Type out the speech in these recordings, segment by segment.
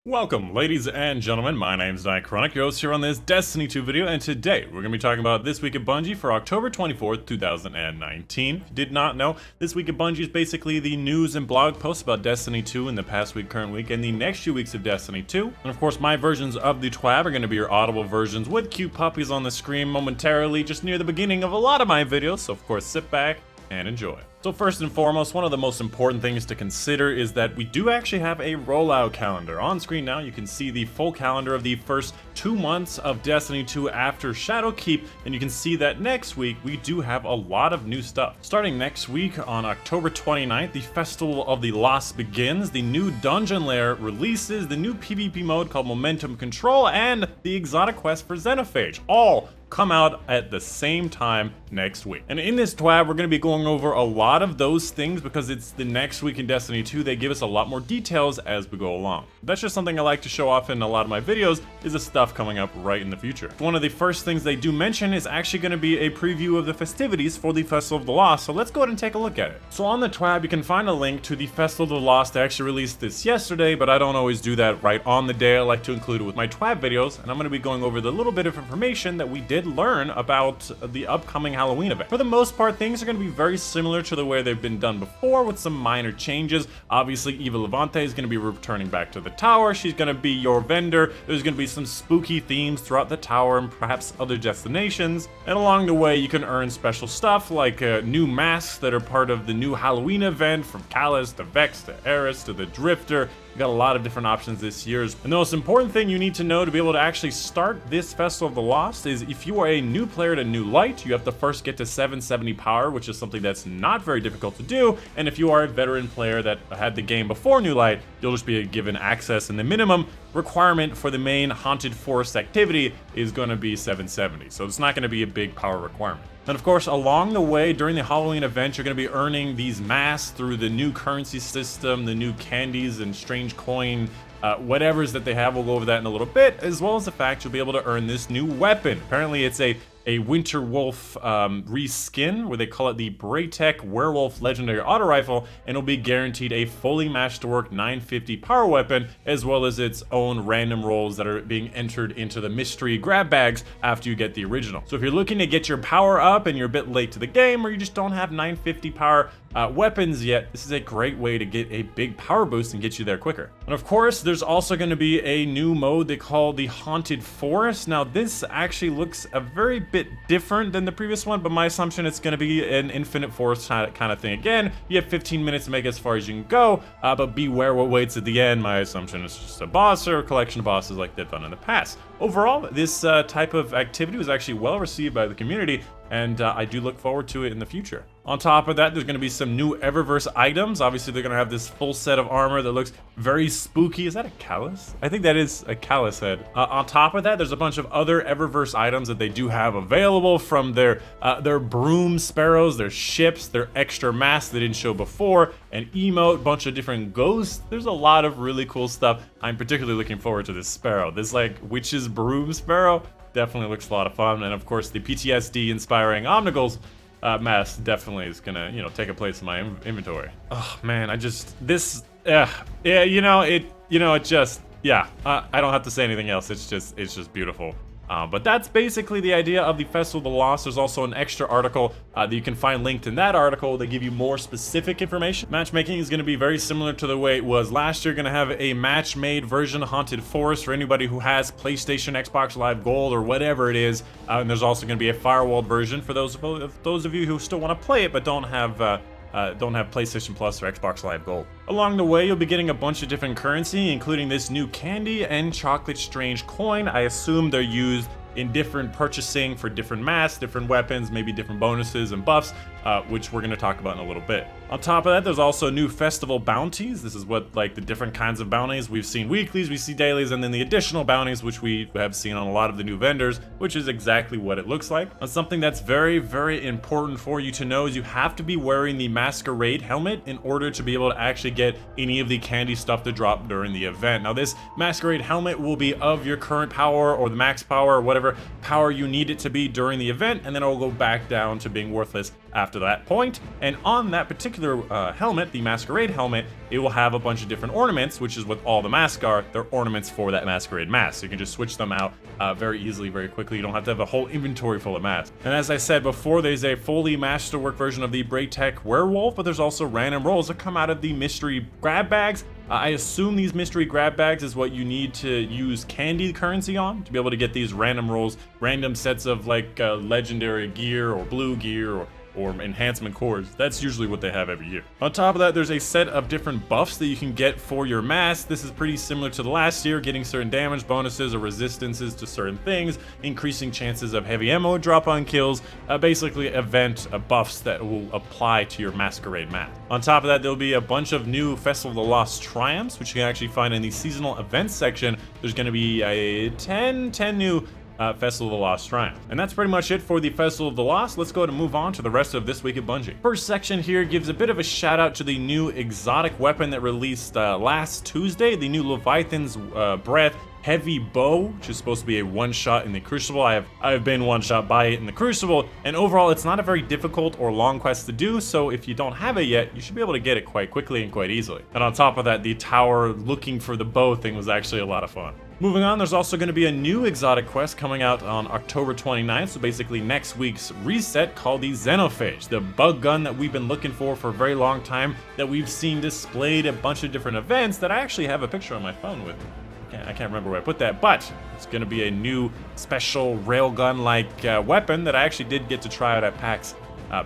Welcome, ladies and gentlemen. My name's Dychronic, your host here on this Destiny 2 video, and today we're going to be talking about This Week at Bungie for October 24th, 2019. If you did not know, This Week at Bungie is basically the news and blog posts about Destiny 2 in the past week, current week, and the next few weeks of Destiny 2. And of course, my versions of the TWAB are going to be your audible versions with cute puppies on the screen momentarily, just near the beginning of a lot of my videos, so of course sit back and enjoy. So first and foremost, one of the most important things to consider is that we do actually have a rollout calendar. On screen now, you can see the full calendar of the first 2 months of Destiny 2 after Shadowkeep, and you can see that next week we do have a lot of new stuff. Starting next week on October 29th, the Festival of the Lost begins, the new dungeon lair releases, the new PvP mode called Momentum Control, and the exotic quest for Xenophage, all come out at the same time next week. And in this TWAB, we're going to be going over a lot of those things because it's the next week in Destiny 2. They give us a lot more details as we go along. That's just something I like to show off in a lot of my videos, is the stuff coming up right in the future. One of the first things they do mention is actually going to be a preview of the festivities for the Festival of the Lost, so let's go ahead and take a look at it. So on the TWAB, you can find a link to the Festival of the Lost. They actually released this yesterday, but I don't always do that right on the day. I like to include it with my TWAB videos, and I'm going to be going over the little bit of information that we did learn about the upcoming Halloween event. For the most part, things are going to be very similar to the way they've been done before, with some minor changes. Obviously, Eva Levante is going to be returning back to the tower. She's going to be your vendor. There's going to be some spooky themes throughout the tower and perhaps other destinations. And along the way, you can earn special stuff like new masks that are part of the new Halloween event, from Callus to Vex to Eris to the Drifter. We've got a lot of different options this year. And the most important thing you need to know to be able to actually start this Festival of the Lost is if you are a new player to New Light, you have to first get to 770 power, which is something that's not very difficult to do. And if you are a veteran player that had the game before New Light, you'll just be given access, and the minimum requirement for the main Haunted Forest activity is going to be 770. So it's not going to be a big power requirement. And of course, along the way, during the Halloween event, you're going to be earning these masks through the new currency system, the new candies and strange coin, whatever's that they have. We'll go over that in a little bit, as well as the fact you'll be able to earn this new weapon. Apparently, it's a Winter Wolf reskin, where they call it the Braytech Werewolf Legendary Auto Rifle, and it'll be guaranteed a fully matched-to-work 950 power weapon, as well as its own random rolls that are being entered into the mystery grab bags after you get the original. So if you're looking to get your power up and you're a bit late to the game, or you just don't have 950 power weapons yet, this is a great way to get a big power boost and get you there quicker. And of course, there's also going to be a new mode they call the Haunted Forest. Now, this actually looks a very bit different than the previous one, but my assumption it's going to be an infinite forest kind of thing. Again, you have 15 minutes to make it as far as you can go, but beware what waits at the end. My assumption is just a boss or a collection of bosses like they've done in the past. Overall, this type of activity was actually well received by the community, and I do look forward to it in the future. On top of that, there's going to be some new Eververse items. Obviously, they're going to have this full set of armor that looks very spooky. Is that a Callus? I think that is a Callus head. On top of that, there's a bunch of other Eververse items that they do have available, from their broom sparrows, their ships, their extra masks they didn't show before, an emote, bunch of different ghosts. There's a lot of really cool stuff. I'm particularly looking forward to this sparrow. This like witch's broom sparrow definitely looks a lot of fun. And of course, the PTSD inspiring Omnigul's mask definitely is gonna, take a place in my inventory. Oh man, I don't have to say anything else. It's just beautiful. But that's basically the idea of the Festival of the Lost. There's also an extra article that you can find linked in that article. They give you more specific information. Matchmaking is going to be very similar to the way it was last year. Going to have a match-made version of Haunted Forest for anybody who has PlayStation, Xbox Live Gold, or whatever it is. And there's also going to be a firewalled version for those of you who still want to play it but don't have PlayStation Plus or Xbox Live Gold. Along the way, you'll be getting a bunch of different currency, including this new candy and chocolate strange coin. I assume they're used in different purchasing for different masks, different weapons, maybe different bonuses and buffs, which we're going to talk about in a little bit. On top of that, there's also new festival bounties. This is what, like, the different kinds of bounties. We've seen weeklies, we see dailies, and then the additional bounties, which we have seen on a lot of the new vendors, which is exactly what it looks like. And something that's very, very important for you to know is you have to be wearing the Masquerade helmet in order to be able to actually get any of the candy stuff to drop during the event. Now, this Masquerade helmet will be of your current power or the max power or whatever power you need it to be during the event, and then it will go back down to being worthless after that point, and on that particular helmet, the Masquerade helmet, it will have a bunch of different ornaments, which is what all the masks are. They're ornaments for that Masquerade mask, so you can just switch them out very easily, very quickly. You don't have to have a whole inventory full of masks. And as I said before, there's a fully masterwork version of the Braytech Werewolf, but there's also random rolls that come out of the mystery grab bags. I assume these mystery grab bags is what you need to use candy currency on to be able to get these random rolls, random sets of like legendary gear or blue gear or enhancement cores. That's usually what they have every year. On top of that, there's a set of different buffs that you can get for your mask. This is pretty similar to the last year, getting certain damage bonuses or resistances to certain things, increasing chances of heavy ammo drop on kills, basically event buffs that will apply to your Masquerade mask. On top of that, there'll be a bunch of new Festival of the Lost triumphs, which you can actually find in the seasonal events section. There's gonna be a 10 new Festival of the Lost Triumph. And that's pretty much it for the Festival of the Lost. Let's go ahead and move on to the rest of this week at Bungie. First section here gives a bit of a shout out to the new exotic weapon that released last Tuesday, the new Leviathan's Breath Heavy Bow, which is supposed to be a one-shot in the Crucible. I've been one-shot by it in the Crucible, and overall it's not a very difficult or long quest to do, so if you don't have it yet, you should be able to get it quite quickly and quite easily. And on top of that, the tower looking for the bow thing was actually a lot of fun. Moving on, there's also going to be a new exotic quest coming out on October 29th, so basically next week's reset, called the Xenophage, the bug gun that we've been looking for a very long time, that we've seen displayed at a bunch of different events that I actually have a picture on my phone with. I can't remember where I put that, but it's going to be a new special railgun-like weapon that I actually did get to try out at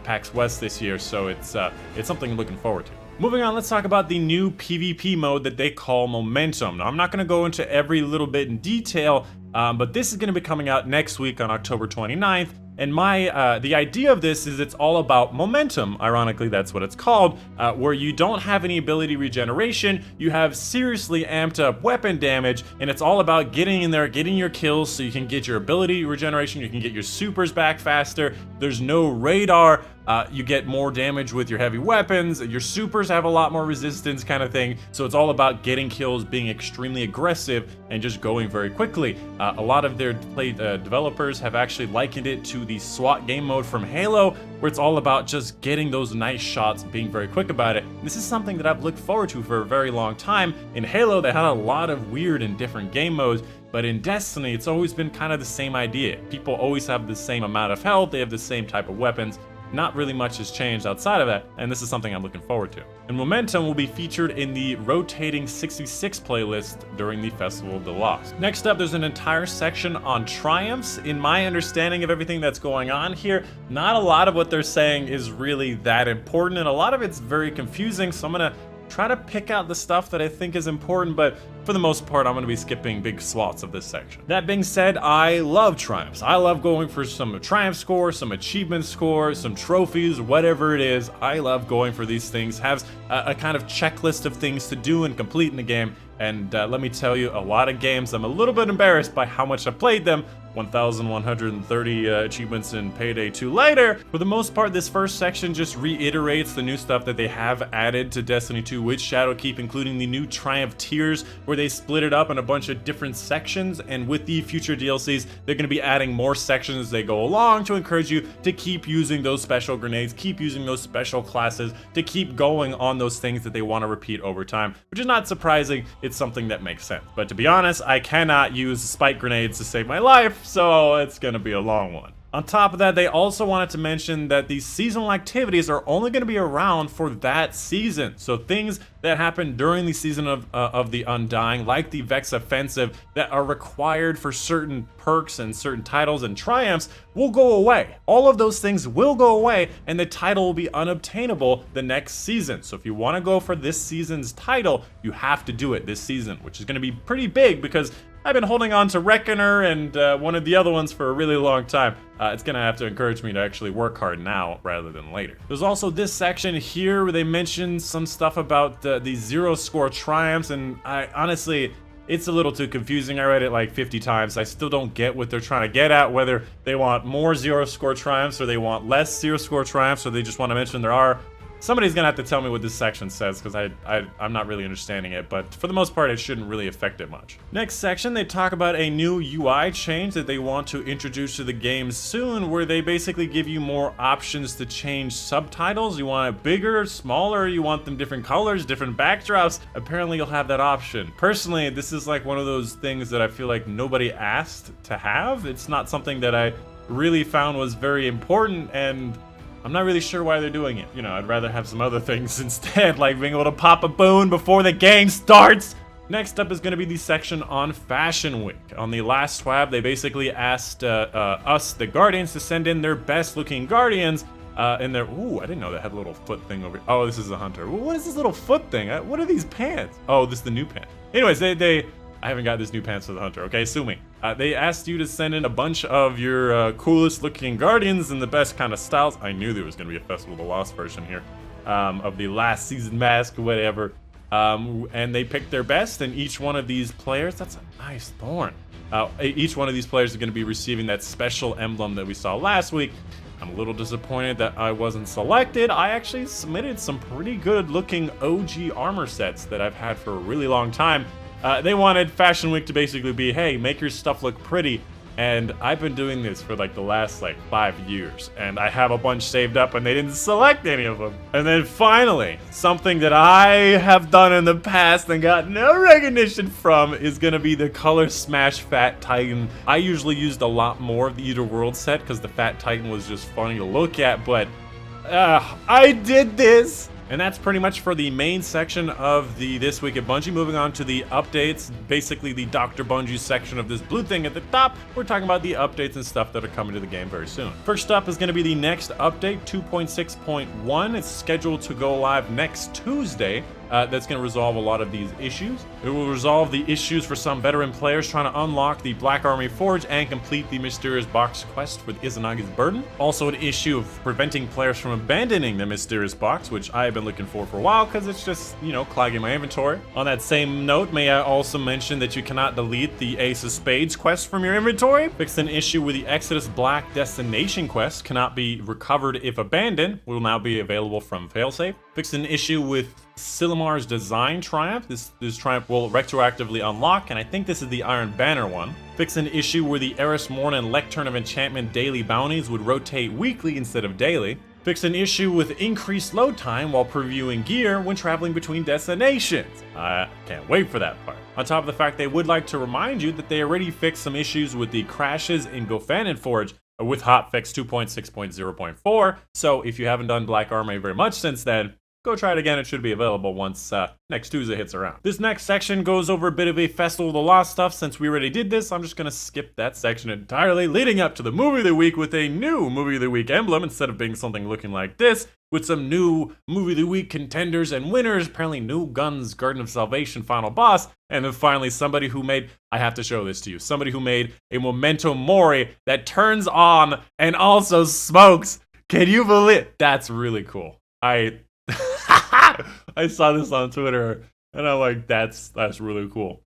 PAX West this year, so it's something I'm looking forward to. Moving on, let's talk about the new PvP mode that they call Momentum. Now, I'm not going to go into every little bit in detail, but this is going to be coming out next week on October 29th. And the idea of this is it's all about momentum. Ironically, that's what it's called, where you don't have any ability regeneration, you have seriously amped up weapon damage, and it's all about getting in there, getting your kills so you can get your ability regeneration, you can get your supers back faster, there's no radar, you get more damage with your heavy weapons, your supers have a lot more resistance kind of thing, so it's all about getting kills, being extremely aggressive, and just going very quickly. A lot of their developers have actually likened it to the SWAT game mode from Halo, where it's all about just getting those nice shots, being very quick about it. This is something that I've looked forward to for a very long time. In Halo, they had a lot of weird and different game modes, but in Destiny, it's always been kind of the same idea. People always have the same amount of health, they have the same type of weapons. Not really much has changed outside of that, and this is something I'm looking forward to. And Momentum will be featured in the rotating 66 playlist during the Festival of the Lost. Next up, there's an entire section on triumphs. In my understanding of everything that's going on here, not a lot of what they're saying is really that important, and a lot of it's very confusing, so I'm gonna try to pick out the stuff that I think is important, but for the most part, I'm going to be skipping big swaths of this section. That being said, I love triumphs. I love going for some triumph score, some achievement score, some trophies, whatever it is. I love going for these things, have a kind of checklist of things to do and complete in the game. And let me tell you, a lot of games, I'm a little bit embarrassed by how much I played them. 1,130 achievements in Payday 2 later. For the most part, this first section just reiterates the new stuff that they have added to Destiny 2 with Shadowkeep, including the new Triumph tiers, where they split it up in a bunch of different sections, and with the future DLCs, they're going to be adding more sections as they go along to encourage you to keep using those special grenades, keep using those special classes, to keep going on those things that they want to repeat over time, which is not surprising. It's something that makes sense. But to be honest, I cannot use spike grenades to save my life, so it's gonna be a long one. On top of that, they also wanted to mention that these seasonal activities are only going to be around for that season. So things that happen during the season of the Undying, like the Vex Offensive, that are required for certain perks and certain titles and triumphs, will go away. All of those things will go away, and the title will be unobtainable the next season. So if you want to go for this season's title, you have to do it this season, which is going to be pretty big because I've been holding on to Reckoner and one of the other ones for a really long time. It's gonna have to encourage me to actually work hard now rather than later. There's also this section here where they mention some stuff about the zero score triumphs, and I honestly, it's a little too confusing. I read it like 50 times. I still don't get what they're trying to get at, whether they want more zero score triumphs or they want less zero score triumphs, or they just want to mention there are Somebody's gonna have to tell me what this section says, because I'm not really understanding it, but for the most part, it shouldn't really affect it much. Next section, they talk about a new UI change that they want to introduce to the game soon, where they basically give you more options to change subtitles. You want it bigger, smaller, you want them different colors, different backdrops. Apparently, you'll have that option. Personally, this is like one of those things that I feel like nobody asked to have. It's not something that I really found was very important, and I'm not really sure why they're doing it. You know, I'd rather have some other things instead, like being able to pop a boon before the game starts. Next up is going to be the section on Fashion Week. On the last TWAB, they basically asked us, the Guardians, to send in their best looking Guardians. And they're, ooh, I didn't know they had a little foot thing over here. Oh, this is a hunter. What is this little foot thing? What are these pants? Oh, this is the new pants. Anyways, I haven't got this new pants for the hunter, okay? Sue me. They asked you to send in a bunch of your coolest looking Guardians in the best kind of styles. I knew there was going to be a Festival of the Lost version here of the last season mask or whatever. And they picked their best, and each one of these players, that's a nice thorn. Each one of these players is going to be receiving that special emblem that we saw last week. I'm a little disappointed that I wasn't selected. I actually submitted some pretty good looking OG armor sets that I've had for a really long time. They wanted Fashion Week to basically be, hey, make your stuff look pretty. And I've been doing this for like the last 5 years, and I have a bunch saved up, and they didn't select any of them. And then finally, something that I have done in the past and got no recognition from is gonna be the Color Smash Fat Titan. I usually used a lot more of the Eater World set because the Fat Titan was just funny to look at, but I did this. And that's pretty much for the main section of the This Week at Bungie. Moving on to the updates, basically the Dr. Bungie section of this blue thing at the top. We're talking about the updates and stuff that are coming to the game very soon. First up is going to be the next update, 2.6.1. It's scheduled to go live next Tuesday. That's going to resolve a lot of these issues. It will resolve the issues for some veteran players trying to unlock the Black Armory Forge and complete the Mysterious Box quest with Izanagi's Burden. Also an issue of preventing players from abandoning the Mysterious Box, which I have been looking for a while because it's just, you know, clogging my inventory. On that same note, may I also mention that you cannot delete the Ace of Spades quest from your inventory. Fix an issue with the Exodus Black Destination quest cannot be recovered if abandoned. Will now be available from failsafe. Fix an issue with Silimar's Design Triumph. This triumph will retroactively unlock, and I think this is the Iron Banner one. Fix an issue where the Eris Morn and Lectern of Enchantment daily bounties would rotate weekly instead of daily. Fix an issue with increased load time while previewing gear when traveling between destinations. I can't wait for that part. On top of the fact, they would like to remind you that they already fixed some issues with the crashes in Gofanon Forge with hotfix 2.6.0.4, so if you haven't done Black Armory very much since then, go try it again. It should be available once next Tuesday hits around. This next section goes over a bit of a Festival of the Lost stuff. Since we already did this, I'm just going to skip that section entirely, leading up to the Movie of the Week with a new Movie of the Week emblem instead of being something looking like this, with some new Movie of the Week contenders and winners, apparently New Guns, Garden of Salvation final boss, and then finally somebody who made, I have to show this to you, somebody who made a Memento Mori that turns on and also smokes. Can you believe? That's really cool. I saw this on Twitter, and I'm like, that's really cool.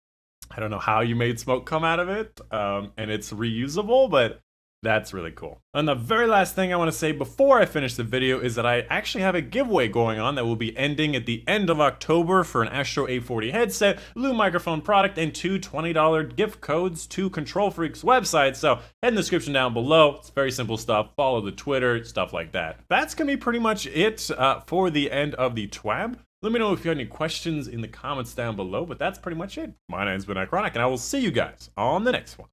I don't know how you made smoke come out of it, and it's reusable, but that's really cool. And the very last thing I want to say before I finish the video is that I actually have a giveaway going on that will be ending at the end of October for an Astro 840 headset, loom microphone product, and two $20 gift codes to Control Freak's website. So head in the description down below. It's very simple stuff. Follow the Twitter, stuff like that. That's going to be pretty much it for the end of the TWAB. Let me know if you have any questions in the comments down below, but that's pretty much it. My name's been Dychronic, and I will see you guys on the next one.